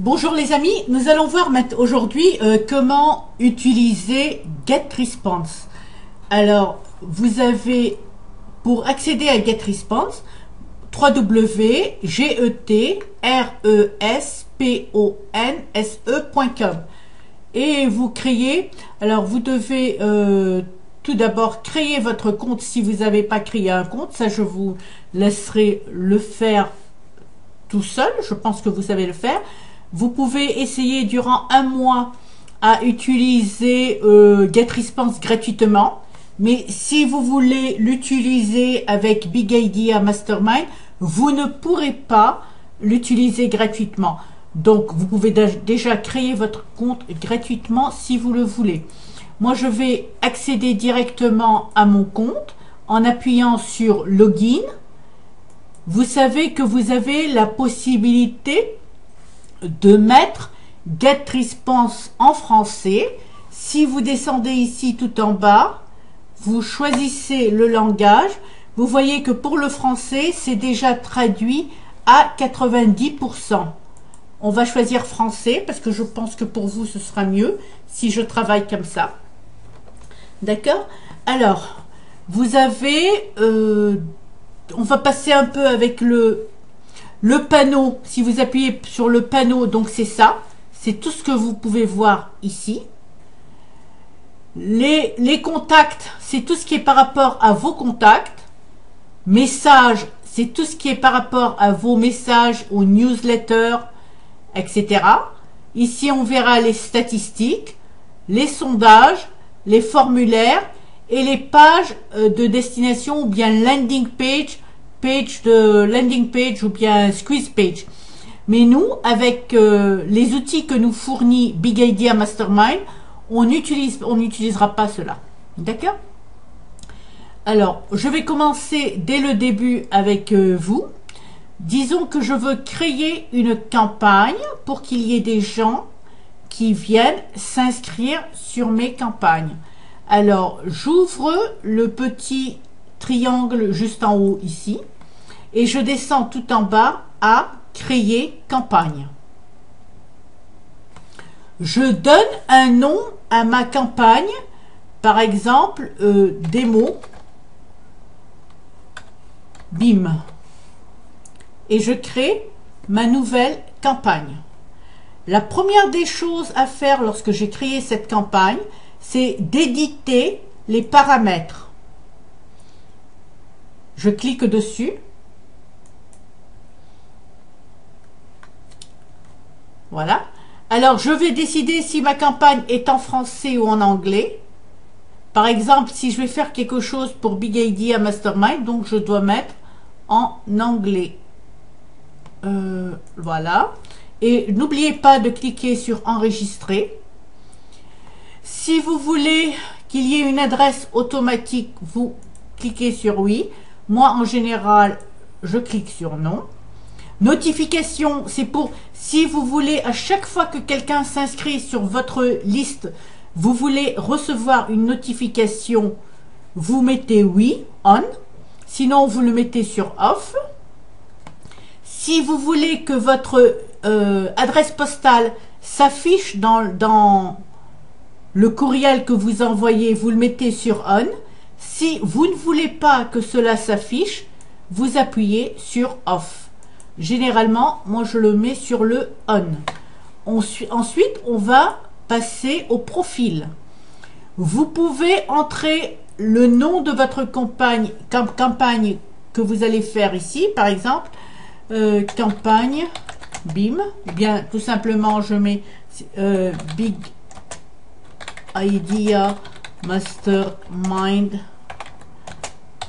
Bonjour les amis, nous allons voir aujourd'hui comment utiliser GetResponse. Alors, vous avez, pour accéder à GetResponse, www.getresponse.com et vous créez, alors vous devez tout d'abord créer votre compte si vous n'avez pas créé un compte, ça je vous laisserai le faire tout seul, je pense que vous savez le faire. Vous pouvez essayer durant un mois à utiliser GetResponse gratuitement. Mais si vous voulez l'utiliser avec Big Idea Mastermind, vous ne pourrez pas l'utiliser gratuitement. Donc, vous pouvez déjà créer votre compte gratuitement si vous le voulez. Moi, je vais accéder directement à mon compte en appuyant sur Login. Vous savez que vous avez la possibilité de mettre GetResponse en français. Si vous descendez ici tout en bas, vous choisissez le langage. Vous voyez que pour le français, c'est déjà traduit à 90%. On va choisir français parce que je pense que pour vous, ce sera mieux si je travaille comme ça. D'accord? Alors, vous avez... on va passer un peu avec le panneau. Si vous appuyez sur le panneau, donc c'est ça. C'est tout ce que vous pouvez voir ici. Les contacts, c'est tout ce qui est par rapport à vos contacts. Messages, c'est tout ce qui est par rapport à vos messages, aux newsletters, etc. Ici, on verra les statistiques, les sondages, les formulaires et les pages de destination ou bien landing page, landing page ou bien squeeze page. Mais nous, avec les outils que nous fournit Big Idea Mastermind, on n'utilisera pas cela. D'accord? Alors, je vais commencer dès le début avec vous. Disons que je veux créer une campagne pour qu'il y ait des gens qui viennent s'inscrire sur mes campagnes. Alors, j'ouvre le petit triangle juste en haut ici et je descends tout en bas à créer campagne. Je donne un nom à ma campagne, par exemple démo BIM, et je crée ma nouvelle campagne. La première des choses à faire lorsque j'ai créé cette campagne, c'est d'éditer les paramètres. Je clique dessus. Voilà. Alors, je vais décider si ma campagne est en français ou en anglais. Par exemple, si je vais faire quelque chose pour Big Idea Mastermind, donc je dois mettre en anglais. Voilà. Et n'oubliez pas de cliquer sur enregistrer. Si vous voulez qu'il y ait une adresse automatique, vous cliquez sur oui. Moi, en général, je clique sur non. Notification, c'est pour si vous voulez à chaque fois que quelqu'un s'inscrit sur votre liste, vous voulez recevoir une notification, vous mettez oui, on. Sinon, vous le mettez sur off. Si vous voulez que votre adresse postale s'affiche dans le courriel que vous envoyez, vous le mettez sur on. Si vous ne voulez pas que cela s'affiche, vous appuyez sur off. Généralement, moi je le mets sur le on. Ensuite, on va passer au profil. Vous pouvez entrer le nom de votre campagne que vous allez faire ici, par exemple, campagne BIM, ou bien tout simplement je mets Big Idea Mastermind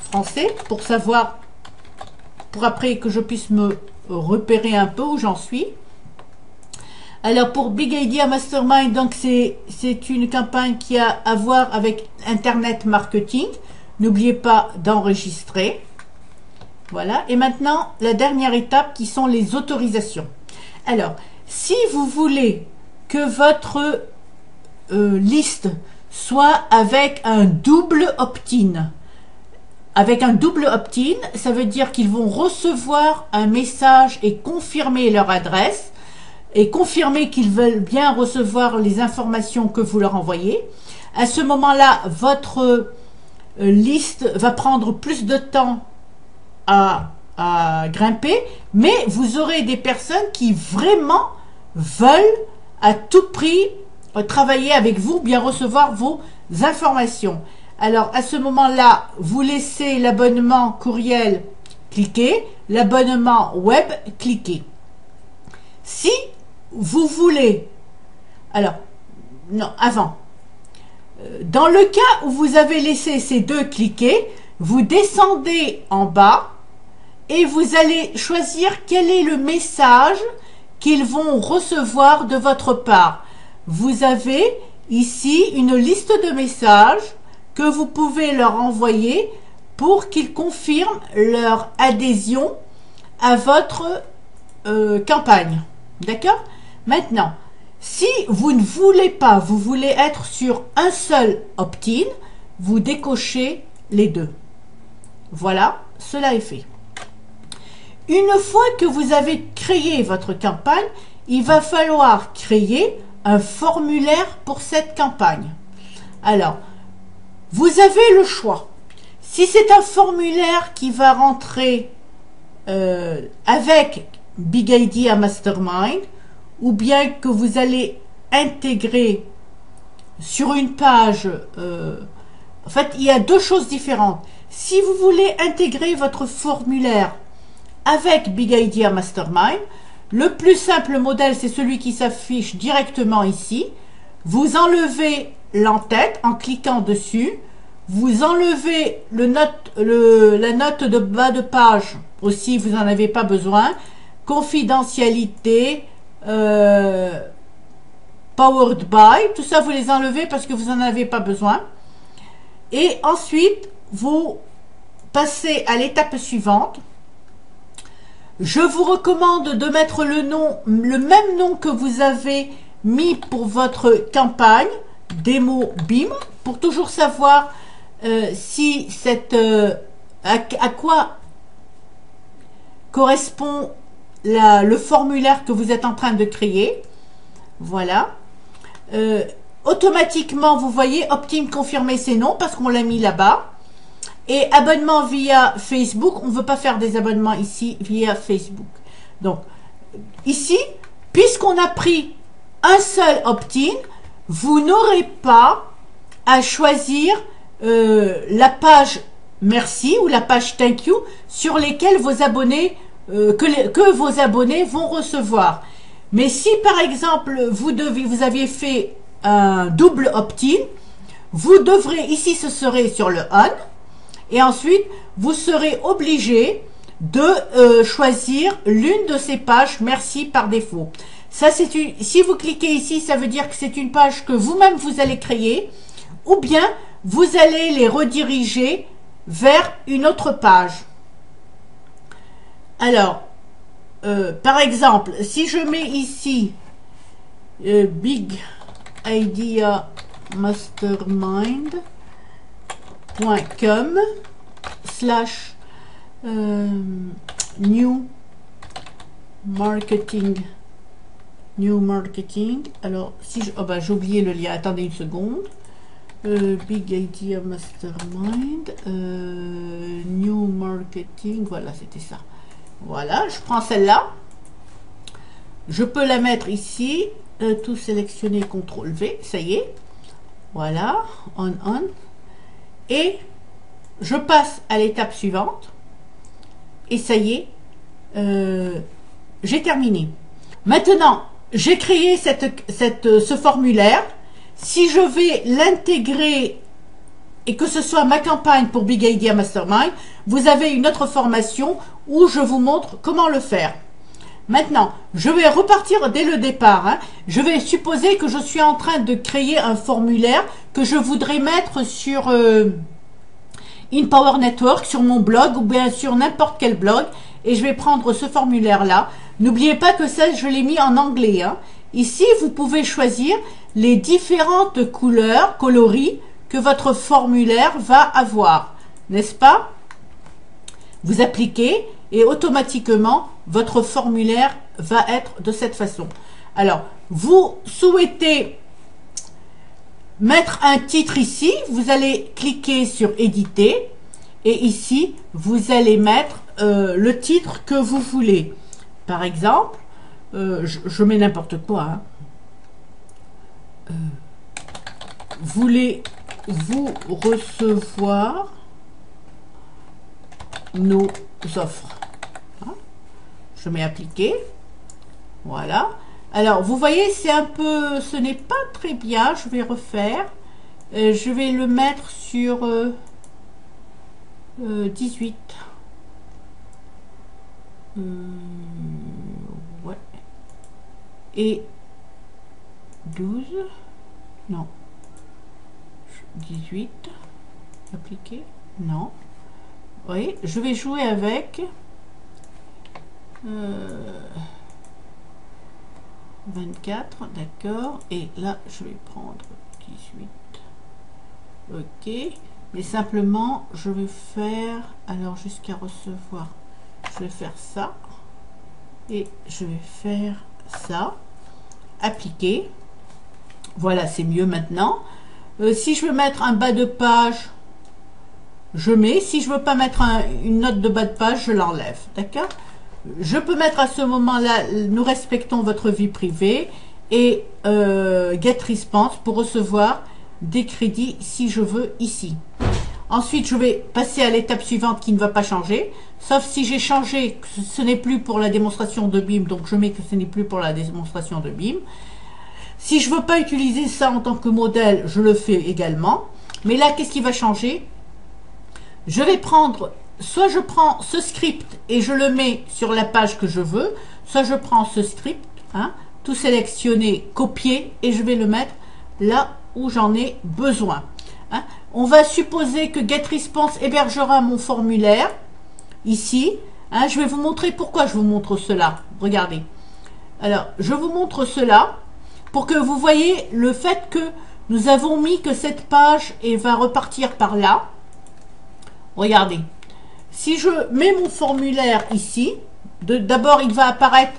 français pour savoir, pour après que je puisse me repérer un peu où j'en suis. Alors pour Big Idea Mastermind, donc c'est une campagne qui a à voir avec Internet Marketing. N'oubliez pas d'enregistrer. Voilà. Et maintenant, la dernière étape qui sont les autorisations. Alors, si vous voulez que votre liste soit avec un double opt-in, ça veut dire qu'ils vont recevoir un message et confirmer leur adresse. et confirmer qu'ils veulent bien recevoir les informations que vous leur envoyez. À ce moment-là, votre liste va prendre plus de temps à grimper, mais vous aurez des personnes qui vraiment veulent à tout prix travailler avec vous, bien recevoir vos informations. Alors à ce moment-là, vous laissez l'abonnement courriel, cliquez, l'abonnement web, cliquez. Si vous voulez, alors, non, avant, dans le cas où vous avez laissé ces deux cliqués, vous descendez en bas et vous allez choisir quel est le message qu'ils vont recevoir de votre part. Vous avez ici une liste de messages que vous pouvez leur envoyer pour qu'ils confirment leur adhésion à votre campagne. D'accord? Maintenant, si vous ne voulez pas, vous voulez être sur un seul opt-in, vous décochez les deux. Voilà, cela est fait. Une fois que vous avez créé votre campagne, il va falloir créer un formulaire pour cette campagne. Alors, vous avez le choix. Si c'est un formulaire qui va rentrer avec Big Idea Mastermind, ou bien que vous allez intégrer sur une page, en fait, il y a deux choses différentes. Si vous voulez intégrer votre formulaire avec Big Idea Mastermind, le plus simple modèle, c'est celui qui s'affiche directement ici. Vous enlevez l'entête en cliquant dessus. Vous enlevez la note de bas de page aussi, vous n'en avez pas besoin. Confidentialité, powered by, tout ça vous les enlevez parce que vous n'en avez pas besoin. Et ensuite, vous passez à l'étape suivante. Je vous recommande de mettre le même nom que vous avez mis pour votre campagne, démo BIM, pour toujours savoir si cette, à quoi correspond le formulaire que vous êtes en train de créer. Voilà. Automatiquement, vous voyez, opt-in confirmer c'est non parce qu'on l'a mis là-bas. Et abonnement via Facebook, on ne veut pas faire des abonnements ici via Facebook. Donc, ici, puisqu'on a pris un seul opt-in, vous n'aurez pas à choisir la page merci ou la page thank you sur lesquelles vos abonnés, que vos abonnés vont recevoir. Mais si par exemple, vous aviez fait un double opt-in, vous devrez, ici ce serait sur le on, et ensuite, vous serez obligé de choisir l'une de ces pages merci par défaut. Ça, si vous cliquez ici, ça veut dire que c'est une page que vous-même vous allez créer, ou bien vous allez les rediriger vers une autre page. Alors, par exemple, si je mets ici Big Idea Mastermind.com / new marketing. Alors, si je, oh bah, j'ai oublié le lien. Attendez une seconde. Big Idea Mastermind. New marketing. Voilà, c'était ça. Voilà, je prends celle-là. Je peux la mettre ici. Tout sélectionner, CTRL V. Ça y est. Voilà. On. Et je passe à l'étape suivante. Et ça y est. J'ai terminé. Maintenant, j'ai créé ce formulaire. Si je vais l'intégrer et que ce soit ma campagne pour Big Idea Mastermind, vous avez une autre formation où je vous montre comment le faire. Maintenant, je vais repartir dès le départ. Hein. Je vais supposer que je suis en train de créer un formulaire que je voudrais mettre sur InPower Network, sur mon blog ou bien sur n'importe quel blog. Et je vais prendre ce formulaire-là. N'oubliez pas que ça, je l'ai mis en anglais. Hein. Ici, vous pouvez choisir les différentes couleurs, coloris que votre formulaire va avoir. N'est-ce pas? Vous appliquez et automatiquement, votre formulaire va être de cette façon. Alors, vous souhaitez mettre un titre ici, vous allez cliquer sur éditer et ici, vous allez mettre le titre que vous voulez. Par exemple, je mets n'importe quoi. Hein. Voulez-vous recevoir nos offres? Hein. Je mets appliquer. Voilà. Alors, vous voyez, c'est un peu... Ce n'est pas très bien. Je vais refaire. Je vais le mettre sur 18. Ouais. Et 12. Non. 18. Appliquer. Non. Oui, je vais jouer avec... 24, d'accord. Et là, je vais prendre 18. Ok. Mais simplement, je vais faire... Alors, jusqu'à recevoir, je vais faire ça. Et je vais faire ça. Appliquer. Voilà, c'est mieux maintenant. Si je veux mettre un bas de page, je mets. Si je veux pas mettre une note de bas de page, je l'enlève. D'accord? Je peux mettre à ce moment-là, nous respectons votre vie privée et Get Response pour recevoir des crédits si je veux ici. Ensuite, je vais passer à l'étape suivante qui ne va pas changer, sauf si j'ai changé, ce n'est plus pour la démonstration de BIM, donc je mets que ce n'est plus pour la démonstration de BIM. Si je ne veux pas utiliser ça en tant que modèle, je le fais également. Mais là, qu'est-ce qui va changer? Je vais prendre... Soit je prends ce script et je le mets sur la page que je veux, soit je prends ce script, hein, tout sélectionner, copier, et je vais le mettre là où j'en ai besoin. Hein. On va supposer que GetResponse hébergera mon formulaire, ici. Hein, je vais vous montrer pourquoi je vous montre cela. Regardez. Alors, je vous montre cela pour que vous voyez le fait que nous avons mis que cette page et va repartir par là. Regardez. Si je mets mon formulaire ici, d'abord il va apparaître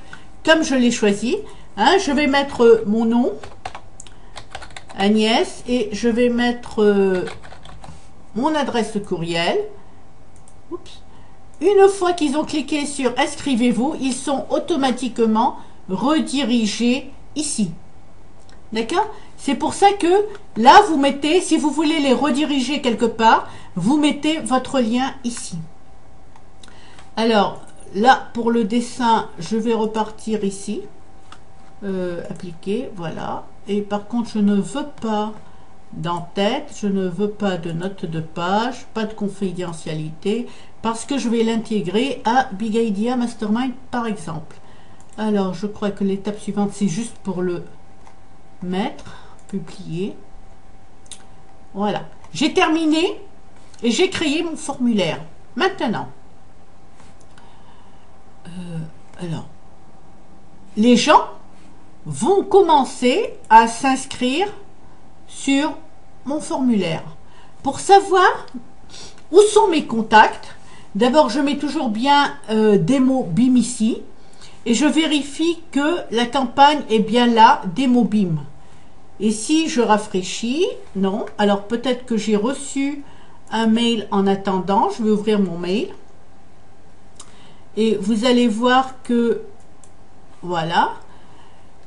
comme je l'ai choisi. Hein, je vais mettre mon nom, Agnès, et je vais mettre mon adresse courriel. Oups. Une fois qu'ils ont cliqué sur inscrivez-vous, ils sont automatiquement redirigés ici. D'accord? C'est pour ça que là, vous mettez, si vous voulez les rediriger quelque part, vous mettez votre lien ici. Alors, là, pour le dessin, je vais repartir ici. Appliquer, voilà. Et par contre, je ne veux pas d'en-tête, je ne veux pas de note de page, pas de confidentialité, parce que je vais l'intégrer à Big Idea Mastermind, par exemple. Alors, je crois que l'étape suivante, c'est juste pour le mettre, publier. Voilà. J'ai terminé et j'ai créé mon formulaire. Maintenant, alors, les gens vont commencer à s'inscrire sur mon formulaire. Pour savoir où sont mes contacts, d'abord je mets toujours bien démo BIM ici et je vérifie que la campagne est bien là, démo BIM. Et si je rafraîchis, non, alors peut-être que j'ai reçu un mail en attendant, je vais ouvrir mon mail. Et vous allez voir que, voilà,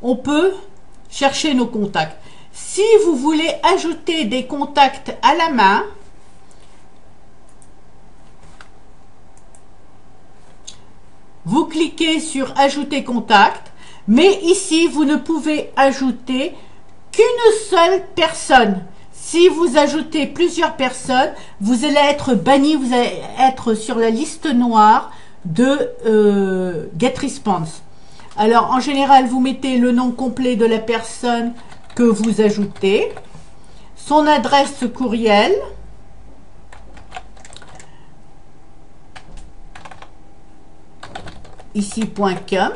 on peut chercher nos contacts. Si vous voulez ajouter des contacts à la main, vous cliquez sur ajouter contact, mais ici, vous ne pouvez ajouter qu'une seule personne. Si vous ajoutez plusieurs personnes, vous allez être banni, vous allez être sur la liste noire de GetResponse. Alors, en général, vous mettez le nom complet de la personne que vous ajoutez, son adresse courriel, ici .com,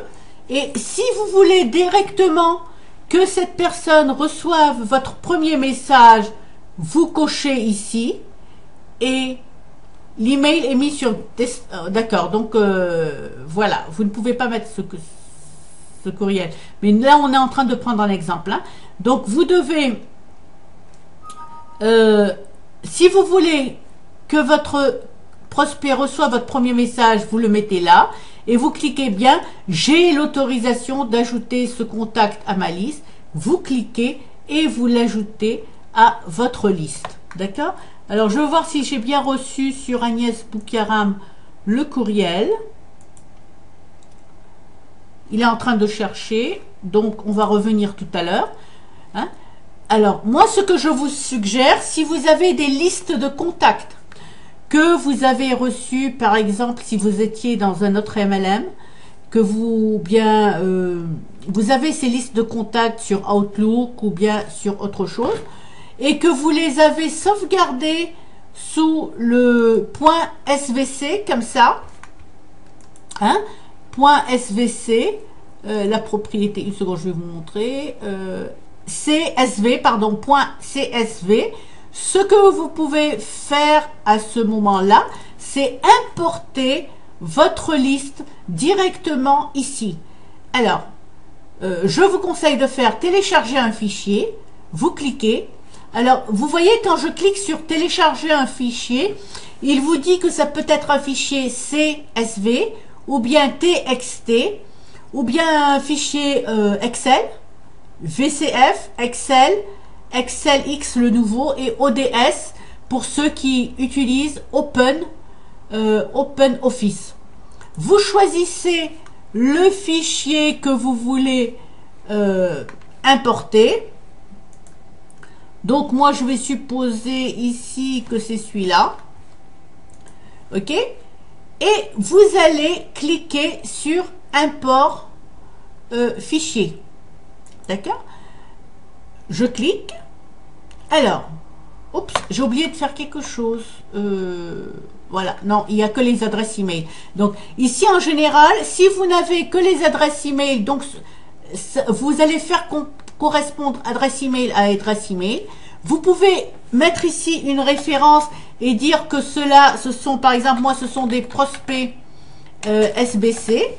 et si vous voulez directement que cette personne reçoive votre premier message, vous cochez ici, et l'email est mis sur... D'accord, donc voilà, vous ne pouvez pas mettre ce ce courriel. Mais là, on est en train de prendre un exemple. Hein. Donc, vous devez, si vous voulez que votre prospect reçoive votre premier message, vous le mettez là et vous cliquez bien « J'ai l'autorisation d'ajouter ce contact à ma liste ». Vous cliquez et vous l'ajoutez à votre liste. D'accord? Alors, je vais voir si j'ai bien reçu sur Agnès Boukaram le courriel. Il est en train de chercher, donc on va revenir tout à l'heure. Hein? Alors, moi, ce que je vous suggère, si vous avez des listes de contacts que vous avez reçues, par exemple, si vous étiez dans un autre MLM, que vous avez ces listes de contacts sur Outlook ou bien sur autre chose, et que vous les avez sauvegardées sous le .svc, comme ça, hein, .svc, la propriété, une seconde, je vais vous montrer, CSV, pardon, .csv. Ce que vous pouvez faire à ce moment-là, c'est importer votre liste directement ici. Alors, je vous conseille de faire télécharger un fichier, vous cliquez. Alors, vous voyez, quand je clique sur télécharger un fichier, il vous dit que ça peut être un fichier CSV, ou bien TXT, ou bien un fichier Excel, VCF, Excel, XLX le nouveau, et ODS pour ceux qui utilisent Open Office. Vous choisissez le fichier que vous voulez importer. Donc, moi, je vais supposer ici que c'est celui-là. OK? Et vous allez cliquer sur Import fichier. D'accord? Je clique. Alors, oups, j'ai oublié de faire quelque chose. Voilà, non, il n'y a que les adresses email. Donc, ici, en général, si vous n'avez que les adresses email, donc, vous allez faire correspondre adresse email à adresse email. Vous pouvez mettre ici une référence et dire que cela, ce sont, par exemple, moi, ce sont des prospects SBC.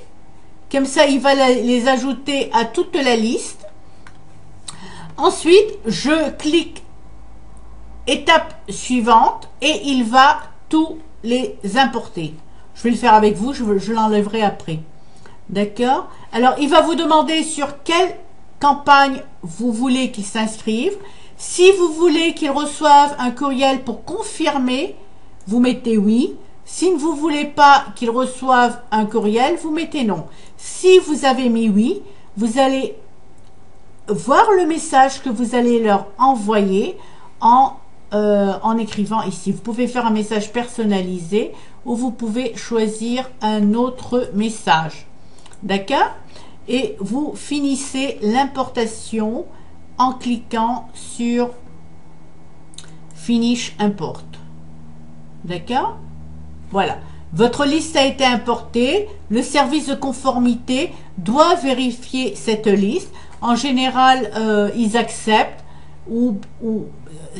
Comme ça, il va les ajouter à toute la liste. Ensuite, je clique étape suivante et il va tous les importer. Je vais le faire avec vous, je l'enlèverai après. D'accord? Alors, il va vous demander sur quelle campagne vous voulez qu'il s'inscrive. Si vous voulez qu'il reçoive un courriel pour confirmer, vous mettez oui. Si vous ne voulez pas qu'il reçoive un courriel, vous mettez non. Si vous avez mis oui, vous allez voir le message que vous allez leur envoyer en écrivant ici. Vous pouvez faire un message personnalisé ou vous pouvez choisir un autre message. D'accord? Et vous finissez l'importation en cliquant sur Finish Import. D'accord? Voilà. Votre liste a été importée. Le service de conformité doit vérifier cette liste. En général, ils acceptent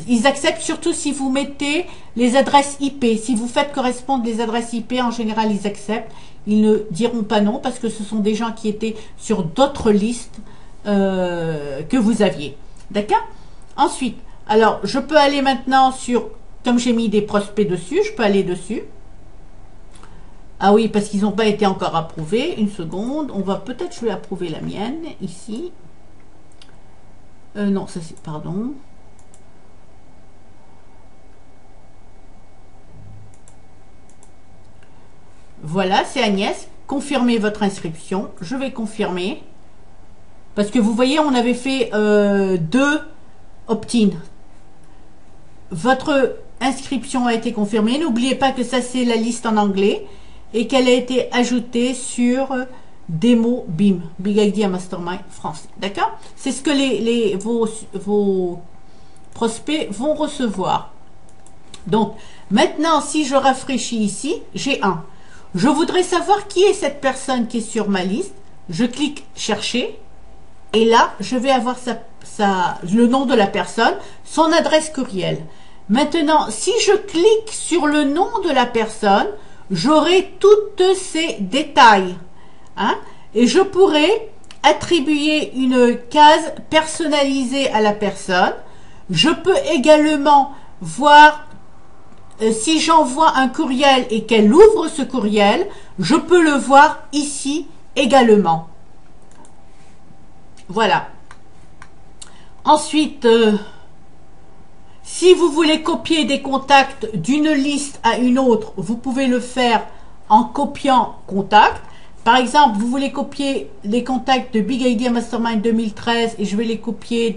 ils acceptent surtout si vous mettez les adresses IP. Si vous faites correspondre les adresses IP, en général, ils acceptent. Ils ne diront pas non parce que ce sont des gens qui étaient sur d'autres listes que vous aviez. D'accord? Ensuite, alors, je peux aller maintenant sur, comme j'ai mis des prospects dessus, je peux aller dessus. Ah oui, parce qu'ils n'ont pas été encore approuvés. Une seconde, on va peut-être, je vais approuver la mienne, ici. Non, ça c'est, pardon. Voilà, c'est Agnès. Confirmez votre inscription. Je vais confirmer. Parce que vous voyez, on avait fait 2 opt-in. Votre inscription a été confirmée. N'oubliez pas que ça, c'est la liste en anglais. Et qu'elle a été ajoutée sur Démo BIM, Big Idea Mastermind français. D'accord? C'est ce que vos prospects vont recevoir. Donc, maintenant, si je rafraîchis ici, j'ai un. Je voudrais savoir qui est cette personne qui est sur ma liste. Je clique chercher. Et là, je vais avoir le nom de la personne, son adresse courriel. Maintenant, si je clique sur le nom de la personne, j'aurai tous ces détails. Hein? Et je pourrai attribuer une case personnalisée à la personne. Je peux également voir si j'envoie un courriel et qu'elle ouvre ce courriel, je peux le voir ici également. Voilà. Ensuite, si vous voulez copier des contacts d'une liste à une autre, vous pouvez le faire en copiant contact. Par exemple, vous voulez copier les contacts de Big Idea Mastermind 2013 et je vais les copier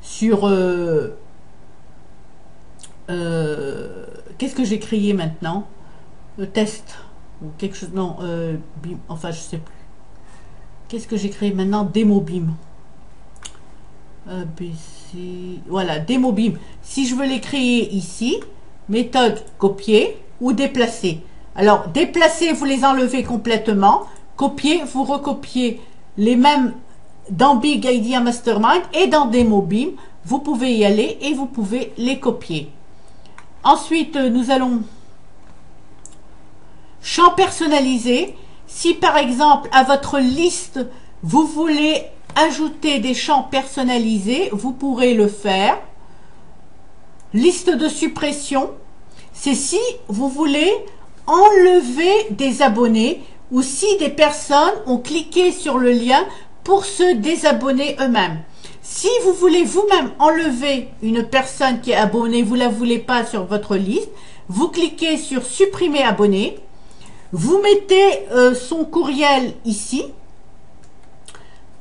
sur qu'est-ce que j'ai créé maintenant, test ou quelque chose, non, BIM, enfin je sais plus. Qu'est-ce que j'ai créé maintenant? Démo BIM. ABC, voilà, démo BIM. Si je veux les créer ici, méthode copier ou déplacer. Alors, déplacer, vous les enlevez complètement. Copier, vous recopiez les mêmes dans Big Idea Mastermind et dans démo BIM. Vous pouvez y aller et vous pouvez les copier. Ensuite, nous allons champ personnalisé. Si par exemple, à votre liste, vous voulez ajouter des champs personnalisés, vous pourrez le faire. Liste de suppression, c'est si vous voulez enlever des abonnés ou si des personnes ont cliqué sur le lien pour se désabonner eux-mêmes. Si vous voulez vous-même enlever une personne qui est abonnée, vous ne la voulez pas sur votre liste, vous cliquez sur supprimer abonné, vous mettez son courriel ici,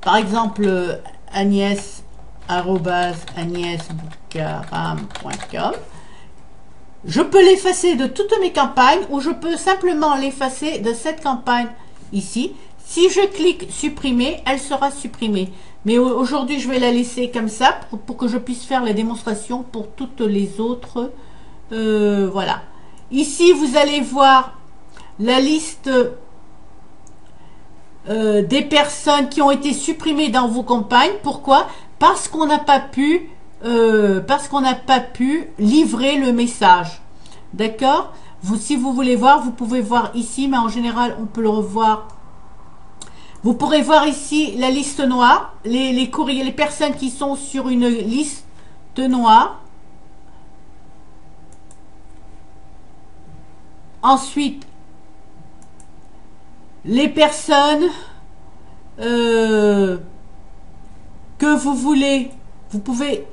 par exemple agnès@agnesboucaram.com. Je peux l'effacer de toutes mes campagnes ou je peux simplement l'effacer de cette campagne ici. Si je clique supprimer, elle sera supprimée. Mais aujourd'hui, je vais la laisser comme ça pour que je puisse faire la démonstration pour toutes les autres. Voilà. Ici, vous allez voir la liste des personnes qui ont été supprimées dans vos campagnes. Pourquoi? Parce qu'on n'a pas pu livrer le message. D'accord? Si vous voulez voir, vous pouvez voir ici, mais en général, on peut le revoir. Vous pourrez voir ici la liste noire, les courriers, les personnes qui sont sur une liste noire. Ensuite, les personnes que vous voulez, vous pouvez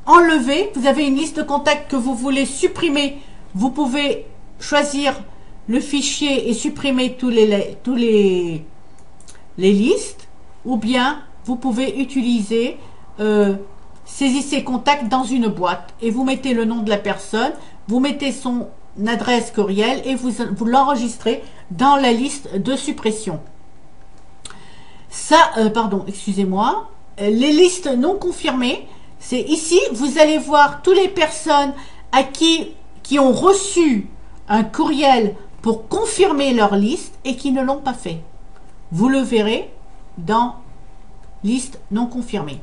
enlever. Vous avez une liste de contacts que vous voulez supprimer. Vous pouvez choisir le fichier et supprimer tous les listes. Ou bien, vous pouvez utiliser saisissez contacts dans une boîte. Et vous mettez le nom de la personne. Vous mettez son adresse courriel et vous l'enregistrez dans la liste de suppression. Ça, pardon, excusez-moi. Les listes non confirmées, c'est ici, vous allez voir toutes les personnes qui ont reçu un courriel pour confirmer leur liste et qui ne l'ont pas fait. Vous le verrez dans liste non confirmée.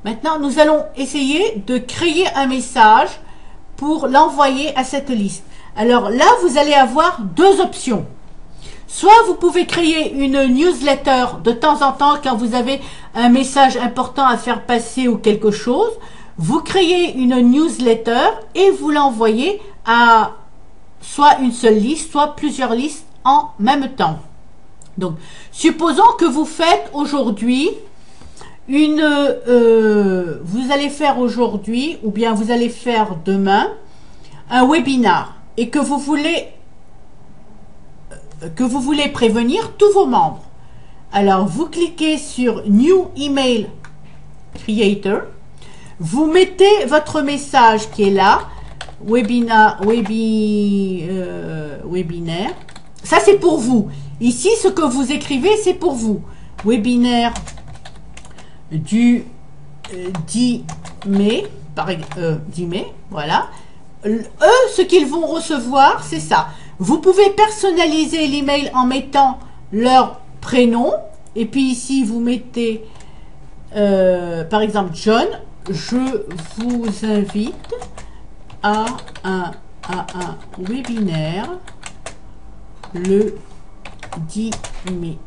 Maintenant, nous allons essayer de créer un message pour l'envoyer à cette liste. Alors là, vous allez avoir deux options. Soit vous pouvez créer une newsletter de temps en temps quand vous avez un message important à faire passer ou quelque chose. Vous créez une newsletter et vous l'envoyez à soit une seule liste, soit plusieurs listes en même temps. Donc, supposons que vous faites aujourd'hui vous allez faire aujourd'hui ou bien vous allez faire demain un webinar et que vous voulez prévenir tous vos membres. Alors, vous cliquez sur New Email Creator. Vous mettez votre message qui est là. Webinaire. Ça, c'est pour vous. Ici, ce que vous écrivez, c'est pour vous. Webinaire du 10 mai. 10 mai, voilà. Eux, ce qu'ils vont recevoir, c'est ça. Vous pouvez personnaliser l'email en mettant leur prénom. Et puis ici, vous mettez, par exemple, John. Je vous invite à un webinaire le 10 mai.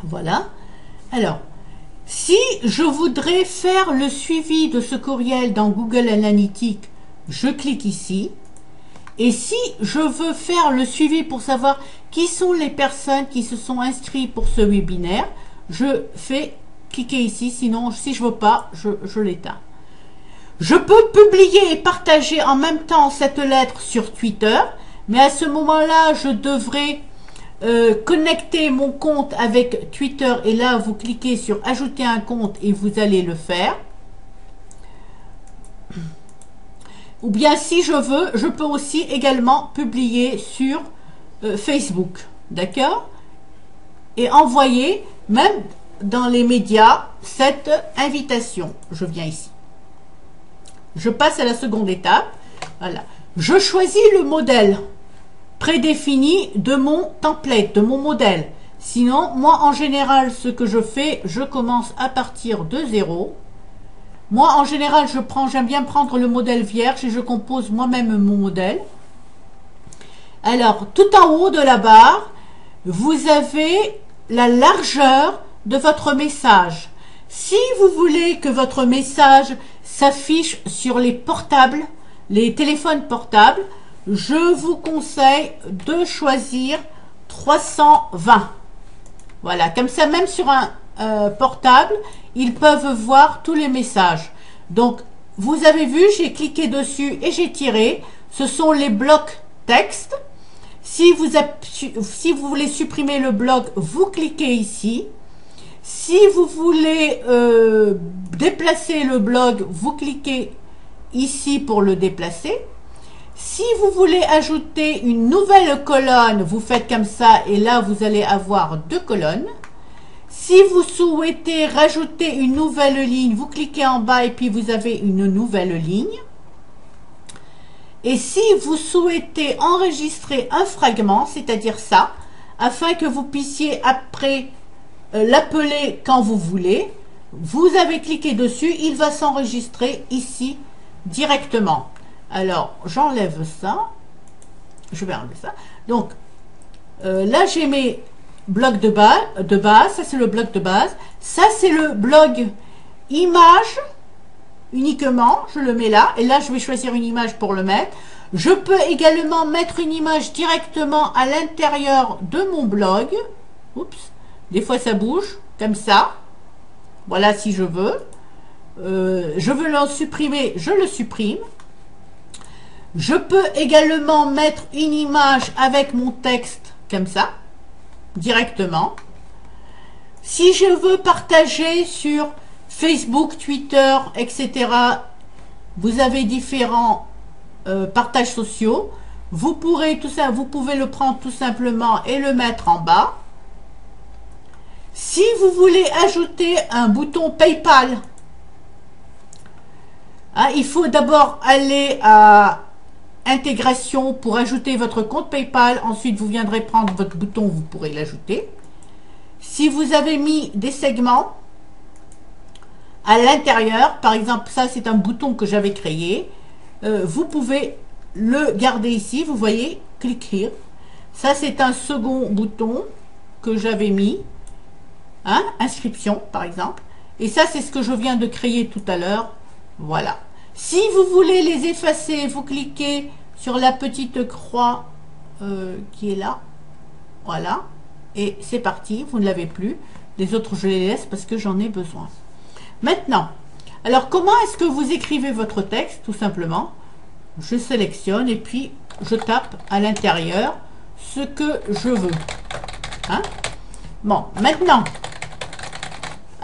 Voilà. Alors, si je voudrais faire le suivi de ce courriel dans Google Analytics, je clique ici. Et si je veux faire le suivi pour savoir qui sont les personnes qui se sont inscrites pour ce webinaire, je fais cliquer ici. Sinon, si je veux pas, je l'éteins. Je peux publier et partager en même temps cette lettre sur Twitter, mais à ce moment-là, je devrais connecter mon compte avec Twitter, et là, vous cliquez sur ajouter un compte et vous allez le faire. Ou bien, si je veux, je peux aussi également publier sur Facebook, d'accord? Et envoyer, même dans les médias, cette invitation. Je viens ici. Je passe à la seconde étape. Voilà. Je choisis le modèle prédéfini de mon template, de mon modèle. Sinon, moi, en général, ce que je fais, je commence à partir de 0. Moi, en général, j'aime bien prendre le modèle vierge et je compose moi-même mon modèle. Alors, tout en haut de la barre, vous avez la largeur de votre message. Si vous voulez que votre message s'affiche sur les portables, les téléphones portables, je vous conseille de choisir 320. Voilà, comme ça, même sur un portable, ils peuvent voir tous les messages. Donc, vous avez vu, j'ai cliqué dessus et j'ai tiré. Ce sont les blocs texte. Si vous voulez supprimer le bloc, vous cliquez ici. Si vous voulez déplacer le bloc, vous cliquez ici pour le déplacer. Si vous voulez ajouter une nouvelle colonne, vous faites comme ça et là, vous allez avoir 2 colonnes. Si vous souhaitez rajouter une nouvelle ligne, vous cliquez en bas et puis vous avez une nouvelle ligne. Et si vous souhaitez enregistrer un fragment, c'est-à-dire ça, afin que vous puissiez après l'appeler quand vous voulez, vous avez cliqué dessus, il va s'enregistrer ici directement. Alors, j'enlève ça. Je vais enlever ça. Donc, là, j'ai mes blocs de base. Ça, c'est le bloc de base. Ça, c'est le blog image uniquement. Je le mets là. Et là, je vais choisir une image pour le mettre. Je peux également mettre une image directement à l'intérieur de mon blog. Oups. Des fois, ça bouge. Comme ça. Voilà, si je veux. Je veux le supprimer. Je le supprime. Je peux également mettre une image avec mon texte comme ça, directement. Si je veux partager sur Facebook, Twitter, etc., vous avez différents partages sociaux. Vous pouvez le prendre tout simplement et le mettre en bas. Si vous voulez ajouter un bouton PayPal, hein, il faut d'abord aller à intégration pour ajouter votre compte PayPal. Ensuite, vous viendrez prendre votre bouton, vous pourrez l'ajouter. Si vous avez mis des segments à l'intérieur, par exemple, ça c'est un bouton que j'avais créé, vous pouvez le garder ici. Vous voyez, click here. Ça c'est un second bouton que j'avais mis, hein, inscription par exemple. Et ça c'est ce que je viens de créer tout à l'heure. Voilà. Si vous voulez les effacer, vous cliquez sur la petite croix qui est là. Voilà. Et c'est parti, vous ne l'avez plus. Les autres, je les laisse parce que j'en ai besoin. Maintenant, alors comment est-ce que vous écrivez votre texte? Tout simplement, je sélectionne et puis je tape à l'intérieur ce que je veux. Hein? Bon, maintenant...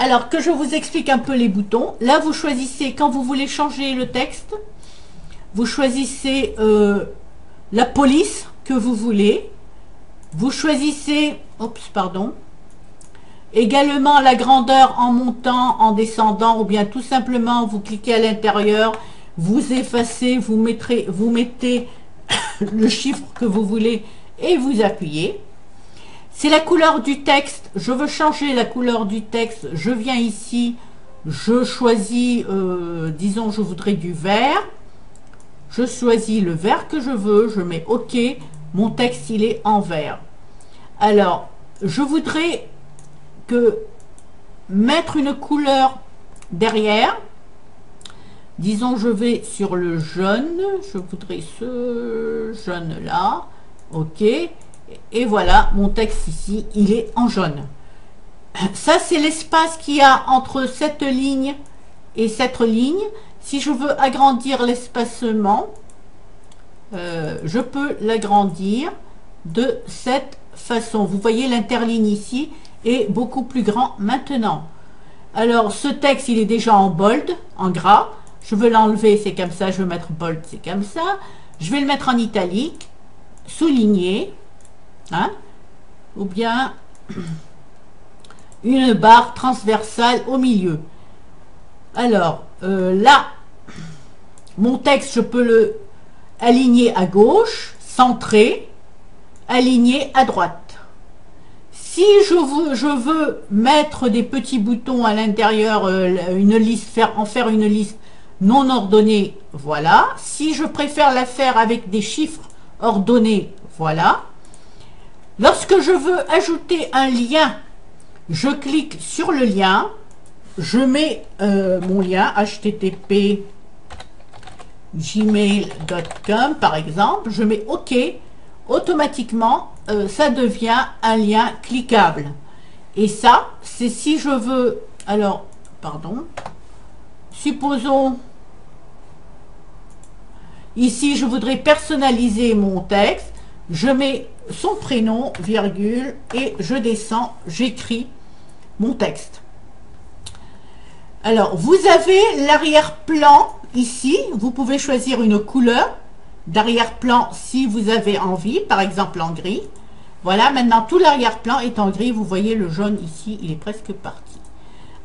Alors que je vous explique un peu les boutons. Là, vous choisissez, quand vous voulez changer le texte, vous choisissez la police que vous voulez. Vous choisissez, également la grandeur en montant, en descendant, ou bien tout simplement, vous cliquez à l'intérieur, vous effacez, vous mettez le chiffre que vous voulez et vous appuyez. C'est la couleur du texte. Je veux changer la couleur du texte. Je viens ici, je choisis, disons, je voudrais du vert. Je choisis le vert que je veux. Je mets OK. Mon texte, il est en vert. Alors, je voudrais que mettre une couleur derrière. Disons, je vais sur le jaune, je voudrais ce jaune là, ok, et voilà, mon texte ici, il est en jaune. Ça, c'est l'espace qu'il y a entre cette ligne et cette ligne. Si je veux agrandir l'espacement, je peux l'agrandir de cette façon. Vous voyez, l'interligne ici est beaucoup plus grand maintenant. Alors, ce texte, il est déjà en bold, en gras. Je veux l'enlever, c'est comme ça. Je veux mettre bold, c'est comme ça. Je vais le mettre en italique, souligné, hein, ou bien une barre transversale au milieu. Alors, là, mon texte, je peux le aligner à gauche, centré, aligné à droite. Si je veux mettre des petits boutons à l'intérieur, une liste, en faire une liste non ordonnée, voilà. Si je préfère la faire avec des chiffres ordonnés, voilà. Lorsque je veux ajouter un lien, je clique sur le lien, je mets mon lien http gmail.com par exemple, je mets OK, automatiquement ça devient un lien cliquable. Et ça, c'est si je veux, alors, pardon, supposons, ici je voudrais personnaliser mon texte, je mets son prénom, virgule, et je descends, j'écris mon texte. Alors, vous avez l'arrière-plan ici, vous pouvez choisir une couleur d'arrière-plan si vous avez envie, par exemple en gris. Voilà, maintenant tout l'arrière-plan est en gris, vous voyez le jaune ici, il est presque parti.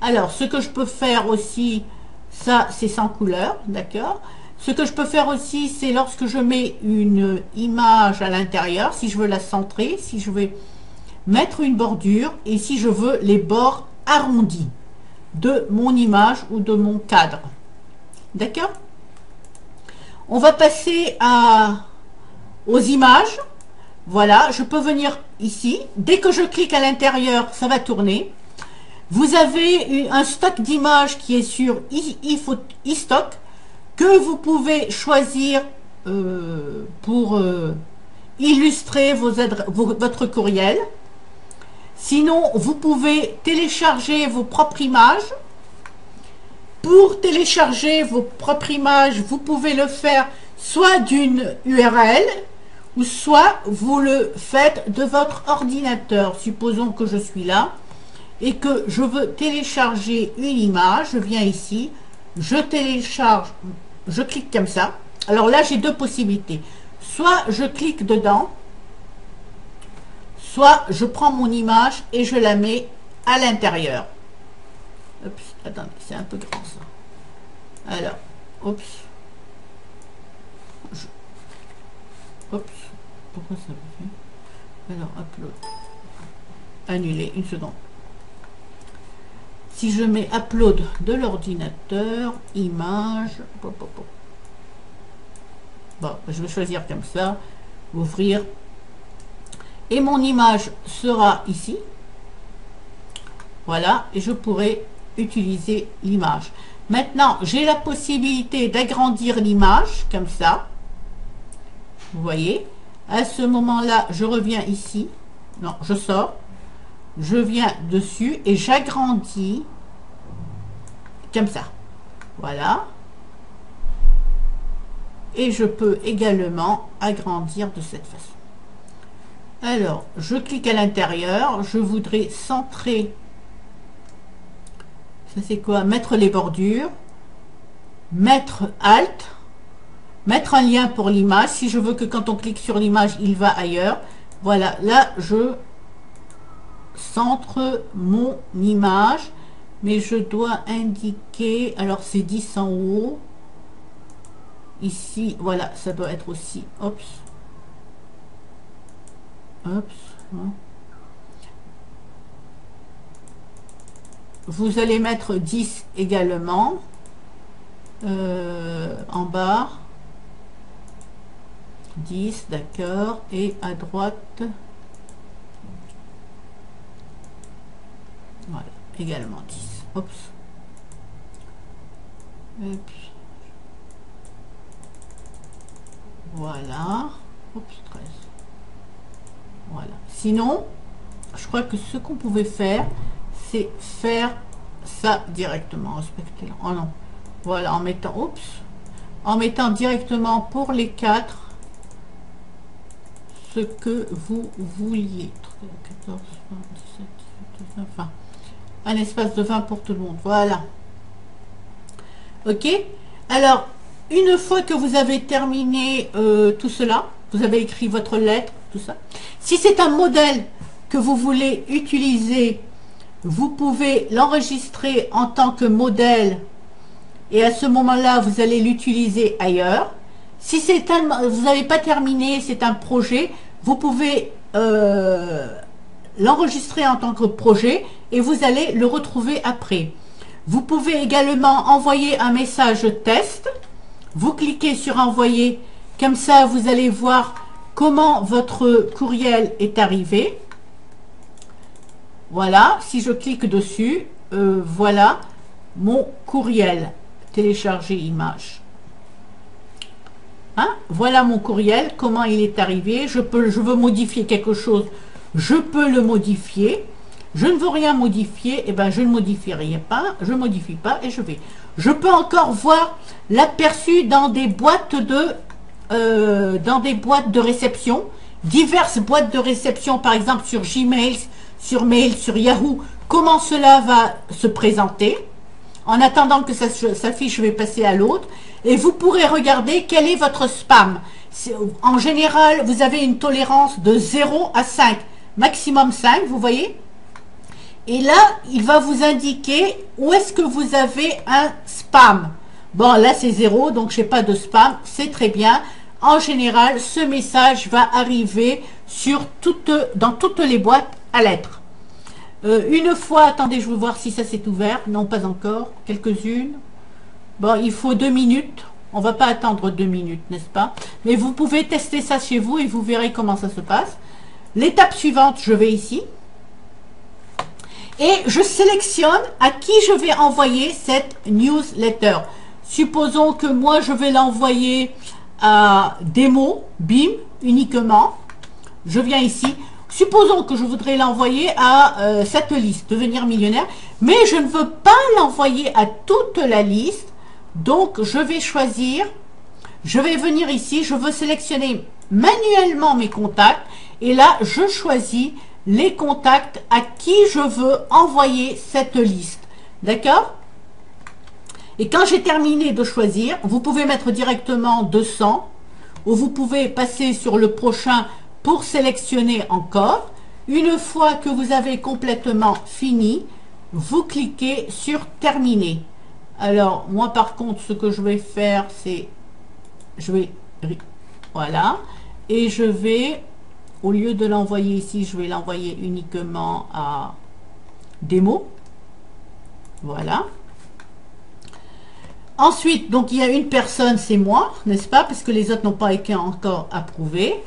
Alors, ce que je peux faire aussi, ça c'est sans couleur, d'accord? Ce que je peux faire aussi, c'est lorsque je mets une image à l'intérieur, si je veux la centrer, si je veux mettre une bordure, et si je veux les bords arrondis de mon image ou de mon cadre. D'accord? On va passer aux images. Voilà, je peux venir ici. Dès que je clique à l'intérieur, ça va tourner. Vous avez un stock d'images qui est sur iStock que vous pouvez choisir pour illustrer votre courriel. Sinon, vous pouvez télécharger vos propres images. Pour télécharger vos propres images, vous pouvez le faire soit d'une URL, ou soit vous le faites de votre ordinateur. Supposons que je suis là et que je veux télécharger une image. Je viens ici, je télécharge, je clique comme ça. Alors là, j'ai deux possibilités. Soit je clique dedans, soit je prends mon image et je la mets à l'intérieur. Oups, attendez, c'est un peu grand ça. Alors, oups. Oups, pourquoi ça me fait? Alors, upload. Annuler, une seconde. Si je mets upload de l'ordinateur, image, bon, je vais choisir comme ça, ouvrir, et mon image sera ici. Voilà, et je pourrai utiliser l'image. Maintenant, j'ai la possibilité d'agrandir l'image, comme ça. Vous voyez, à ce moment-là, je reviens ici. Non, je sors. Je viens dessus et j'agrandis comme ça. Voilà. Et je peux également agrandir de cette façon. Alors, je clique à l'intérieur. Je voudrais centrer. Ça c'est quoi? Mettre les bordures. Mettre Alt. Mettre un lien pour l'image. Si je veux que quand on clique sur l'image, il va ailleurs. Voilà, là je centre mon image. Mais je dois indiquer, alors c'est 10 en haut. Ici, voilà, ça doit être aussi, hop, hop, hein. Vous allez mettre 10 également, en bas, 10, d'accord, et à droite, également 10. Oups. Et puis, voilà. Oups, 13. Voilà. Sinon, je crois que ce qu'on pouvait faire, c'est faire ça directement. Respectez. Oh non. Voilà, en mettant directement pour les 4 ce que vous vouliez. 14, 15, 17, 18, 19, 20. Un espace de 20 pour tout le monde. Voilà. Ok. Alors, une fois que vous avez terminé tout cela, vous avez écrit votre lettre, tout ça. Si c'est un modèle que vous voulez utiliser, vous pouvez l'enregistrer en tant que modèle et à ce moment-là, vous allez l'utiliser ailleurs. Si c'est vous n'avez pas terminé, c'est un projet, vous pouvez l'enregistrer en tant que projet et vous allez le retrouver après. Vous pouvez également envoyer un message test. Vous cliquez sur envoyer, comme ça vous allez voir comment votre courriel est arrivé. Voilà, si je clique dessus, voilà mon courriel. Télécharger image. Hein? Voilà mon courriel, comment il est arrivé. Je veux modifier quelque chose, je peux le modifier. Je ne veux rien modifier, et ben je ne modifierai pas, je modifie pas et je vais. Je peux encore voir l'aperçu dans des boîtes de réception, diverses boîtes de réception, par exemple sur Gmail, sur Mail, sur Yahoo, comment cela va se présenter. En attendant que ça s'affiche, je vais passer à l'autre. Et vous pourrez regarder quel est votre spam. En général, vous avez une tolérance de 0 à 5. Maximum 5, vous voyez. Et là, il va vous indiquer où est-ce que vous avez un spam. Bon, là, c'est 0, donc je n'ai pas de spam. C'est très bien. En général, ce message va arriver dans toutes les boîtes à lettres. Une fois, attendez, je veux voir si ça s'est ouvert. Non, pas encore. Quelques-unes. Bon, il faut 2 minutes. On va pas attendre 2 minutes, n'est-ce pas? Mais vous pouvez tester ça chez vous et vous verrez comment ça se passe. L'étape suivante, je vais ici. Et je sélectionne à qui je vais envoyer cette newsletter. Supposons que moi, je vais l'envoyer à Démo, BIM, uniquement. Je viens ici. Supposons que je voudrais l'envoyer à cette liste, devenir millionnaire, mais je ne veux pas l'envoyer à toute la liste. Donc, je vais choisir, je vais venir ici, je veux sélectionner manuellement mes contacts. Et là, je choisis les contacts à qui je veux envoyer cette liste. D'accord? Et quand j'ai terminé de choisir, vous pouvez mettre directement 200 ou vous pouvez passer sur le prochain pour sélectionner encore. Une fois que vous avez complètement fini, vous cliquez sur terminer. Alors, moi par contre, ce que je vais faire, c'est, voilà, et je vais, au lieu de l'envoyer ici, je vais l'envoyer uniquement à démo. Voilà. Ensuite, donc il y a une personne, c'est moi, n'est-ce pas? Parce que les autres n'ont pas été encore approuvés.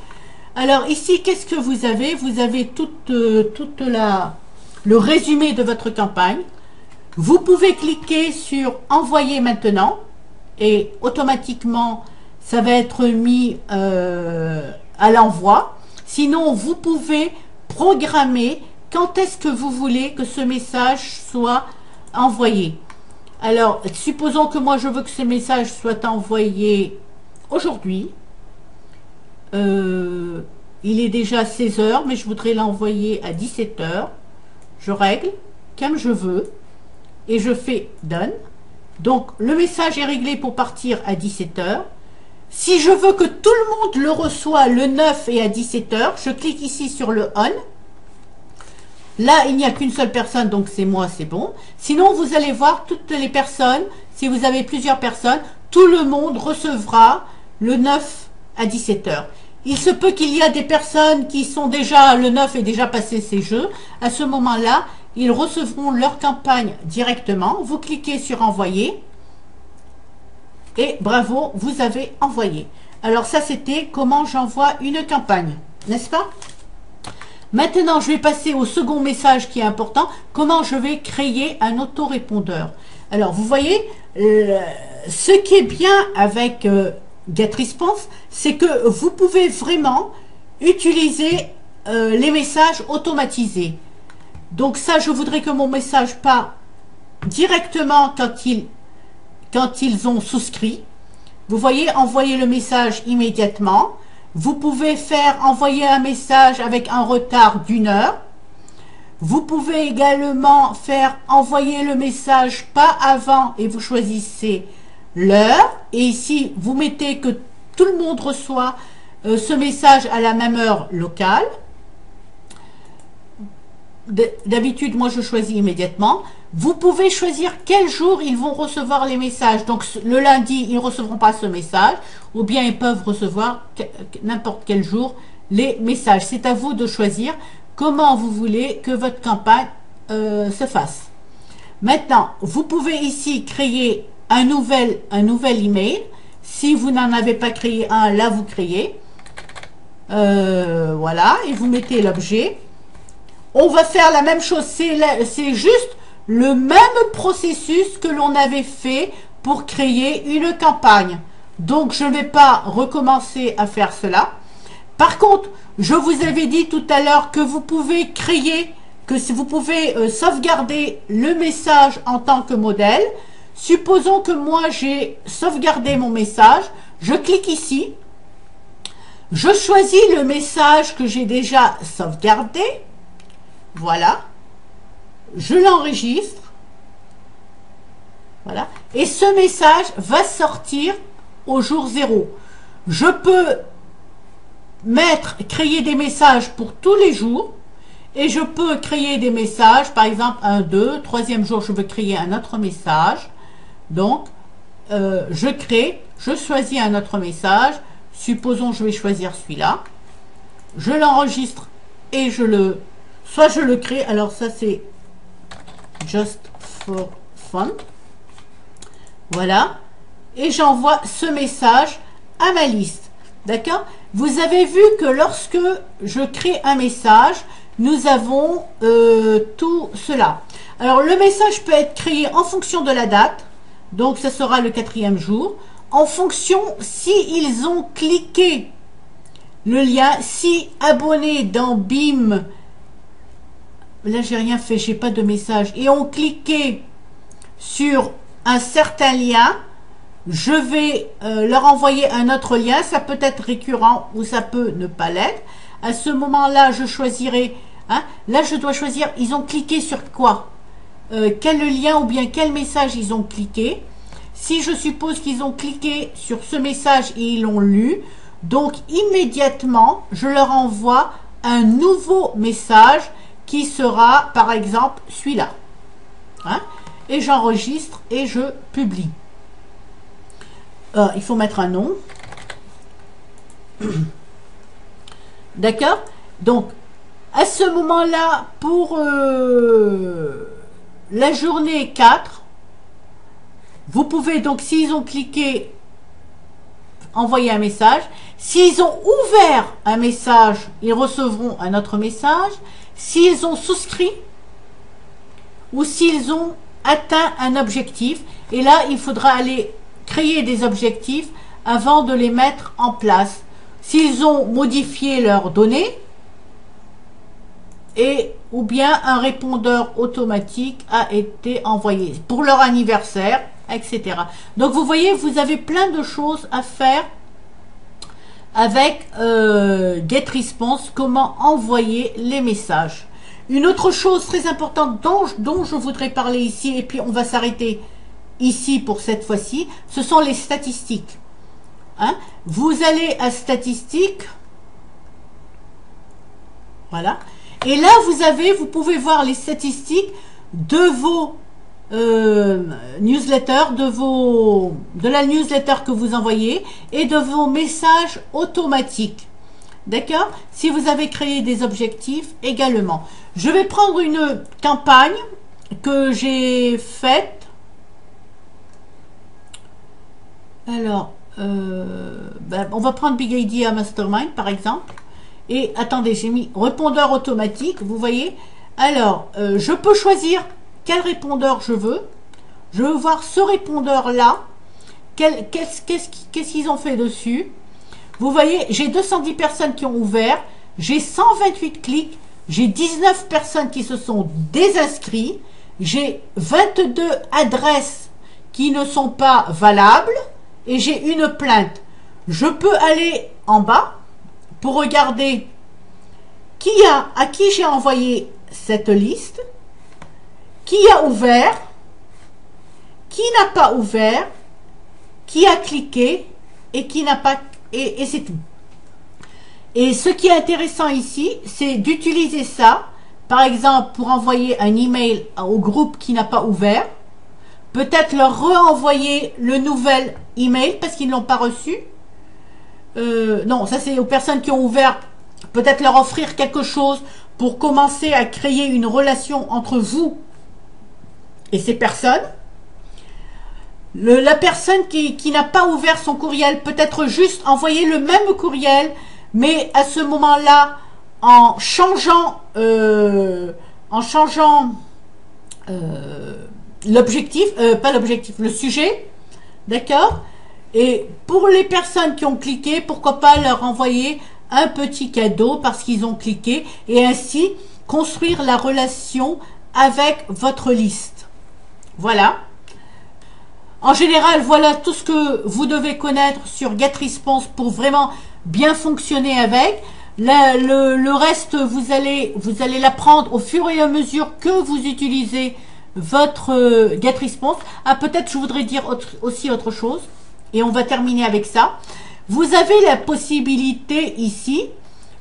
Alors ici, qu'est-ce que vous avez? Vous avez le résumé de votre campagne. Vous pouvez cliquer sur envoyer maintenant et automatiquement ça va être mis à l'envoi. Sinon, vous pouvez programmer quand est-ce que vous voulez que ce message soit envoyé. Alors, supposons que moi je veux que ce message soit envoyé aujourd'hui. Il est déjà 16 h, mais je voudrais l'envoyer à 17 h. Je règle comme je veux et je fais Done. Donc, le message est réglé pour partir à 17 h. Si je veux que tout le monde le reçoit le 9 et à 17 h, je clique ici sur le On. Là, il n'y a qu'une seule personne, donc c'est moi, c'est bon. Sinon, vous allez voir toutes les personnes. Si vous avez plusieurs personnes, tout le monde recevra le 9 à 17 h. Il se peut qu'il y a des personnes qui sont déjà, le 9 est déjà passé ces jeux. À ce moment-là, ils recevront leur campagne directement. Vous cliquez sur envoyer. Et bravo, vous avez envoyé. Alors ça, c'était comment j'envoie une campagne, n'est-ce pas? Maintenant, je vais passer au second message qui est important. Comment je vais créer un autorépondeur? Alors, vous voyez, ce qui est bien avec GetResponse, c'est que vous pouvez vraiment utiliser les messages automatisés. Donc ça, je voudrais que mon message parte directement quand ils ont souscrit. Vous voyez, envoyer le message immédiatement. Vous pouvez faire envoyer un message avec un retard d'1 heure. Vous pouvez également faire envoyer le message pas avant et vous choisissez l'heure. Et ici, vous mettez que tout le monde reçoit ce message à la même heure locale. D'habitude, moi, je choisis immédiatement. Vous pouvez choisir quel jour ils vont recevoir les messages. Donc, le lundi, ils ne recevront pas ce message. Ou bien, ils peuvent recevoir n'importe quel jour les messages. C'est à vous de choisir comment vous voulez que votre campagne se fasse. Maintenant, vous pouvez ici créer un nouvel email. Si vous n'en avez pas créé un, là, vous créez. Voilà. Et vous mettez l'objet. On va faire la même chose, c'est juste le même processus que l'on avait fait pour créer une campagne. Donc, je ne vais pas recommencer à faire cela. Par contre, je vous avais dit tout à l'heure que vous pouvez créer, que si vous pouvez sauvegarder le message en tant que modèle. Supposons que moi, j'ai sauvegardé mon message. Je clique ici. Je choisis le message que j'ai déjà sauvegardé. Voilà, je l'enregistre, voilà, et ce message va sortir au jour 0. Je peux créer des messages pour tous les jours, et je peux créer des messages, par exemple 1, 2, troisième jour, je veux créer un autre message. Donc, je choisis un autre message, supposons je vais choisir celui-là, je l'enregistre et soit je le crée, alors ça c'est just for fun. Voilà. Et j'envoie ce message à ma liste. D'accord? Vous avez vu que lorsque je crée un message, nous avons tout cela. Alors le message peut être créé en fonction de la date. Donc ce sera le 4e jour. En fonction si ils ont cliqué le lien, si abonné dans BIM. Là, j'ai rien fait, j'ai pas de message. Et ont cliqué sur un certain lien, je vais leur envoyer un autre lien. Ça peut être récurrent ou ça peut ne pas l'être. À ce moment-là, je choisirai. Hein, là, je dois choisir. Ils ont cliqué sur quoi? Quel lien ou bien quel message ils ont cliqué? Si je suppose qu'ils ont cliqué sur ce message et ils l'ont lu, donc immédiatement, je leur envoie un nouveau message qui sera, par exemple, celui-là. Hein? Et j'enregistre et je publie. Il faut mettre un nom. D'accord? Donc, à ce moment-là, pour la journée 4, vous pouvez donc, s'ils ont cliqué, envoyer un message. S'ils ont ouvert un message, ils recevront un autre message. S'ils ont souscrit ou s'ils ont atteint un objectif. Et là, il faudra aller créer des objectifs avant de les mettre en place. S'ils ont modifié leurs données ou bien un répondeur automatique a été envoyé pour leur anniversaire, etc. Donc, vous voyez, vous avez plein de choses à faire avec GetResponse, comment envoyer les messages. Une autre chose très importante dont je voudrais parler ici, et puis on va s'arrêter ici pour cette fois-ci, ce sont les statistiques. Hein? Vous allez à statistiques, voilà, et là vous pouvez voir les statistiques de vos newsletters, de la newsletter que vous envoyez et de vos messages automatiques. D'accord? Si vous avez créé des objectifs également. Je vais prendre une campagne que j'ai faite. Alors, on va prendre Big Idea Mastermind par exemple. Et attendez, j'ai mis répondeur automatique, vous voyez. Alors, je peux choisir quel répondeur je veux. Je veux voir ce répondeur-là. Qu'est-ce qu'ils ont fait dessus. Vous voyez, j'ai 210 personnes qui ont ouvert. J'ai 128 clics. J'ai 19 personnes qui se sont désinscrites. J'ai 22 adresses qui ne sont pas valables. Et j'ai une plainte. Je peux aller en bas pour regarder à qui j'ai envoyé cette liste, qui a ouvert, qui n'a pas ouvert, qui a cliqué et qui n'a pas, et c'est tout. Et ce qui est intéressant ici, c'est d'utiliser ça, par exemple, pour envoyer un email au groupe qui n'a pas ouvert, peut-être leur renvoyer le nouvel email parce qu'ils ne l'ont pas reçu. Non, ça c'est aux personnes qui ont ouvert, peut-être leur offrir quelque chose pour commencer à créer une relation entre vous et ces personnes. La personne qui n'a pas ouvert son courriel, peut-être juste envoyer le même courriel, mais à ce moment-là, en changeant l'objectif, pas l'objectif, le sujet, d'accord? Et pour les personnes qui ont cliqué, pourquoi pas leur envoyer un petit cadeau parce qu'ils ont cliqué et ainsi construire la relation avec votre liste. Voilà. En général, voilà tout ce que vous devez connaître sur GetResponse pour vraiment bien fonctionner avec. Le reste, vous allez l'apprendre au fur et à mesure que vous utilisez votre GetResponse. Ah, peut-être je voudrais dire aussi autre chose. Et on va terminer avec ça. Vous avez la possibilité ici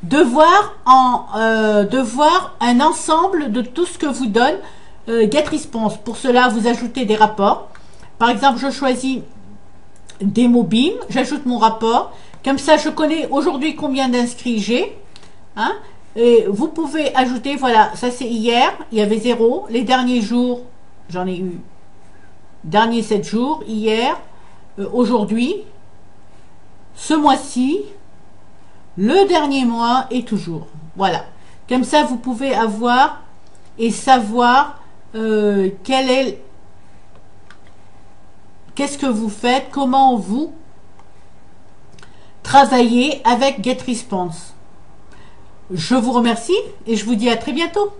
de voir un ensemble de tout ce que vous donne GetResponse. Pour cela, vous ajoutez des rapports. Par exemple, je choisis DemoBeam, j'ajoute mon rapport. Comme ça, je connais aujourd'hui combien d'inscrits j'ai. Hein, et vous pouvez ajouter, voilà, ça c'est hier, il y avait 0. Les derniers jours, j'en ai eu. Derniers 7 jours, hier, aujourd'hui, ce mois-ci, le dernier mois et toujours. Voilà. Comme ça, vous pouvez avoir et savoir qu'est-ce que vous faites, comment vous travaillez avec GetResponse. Je vous remercie et je vous dis à très bientôt.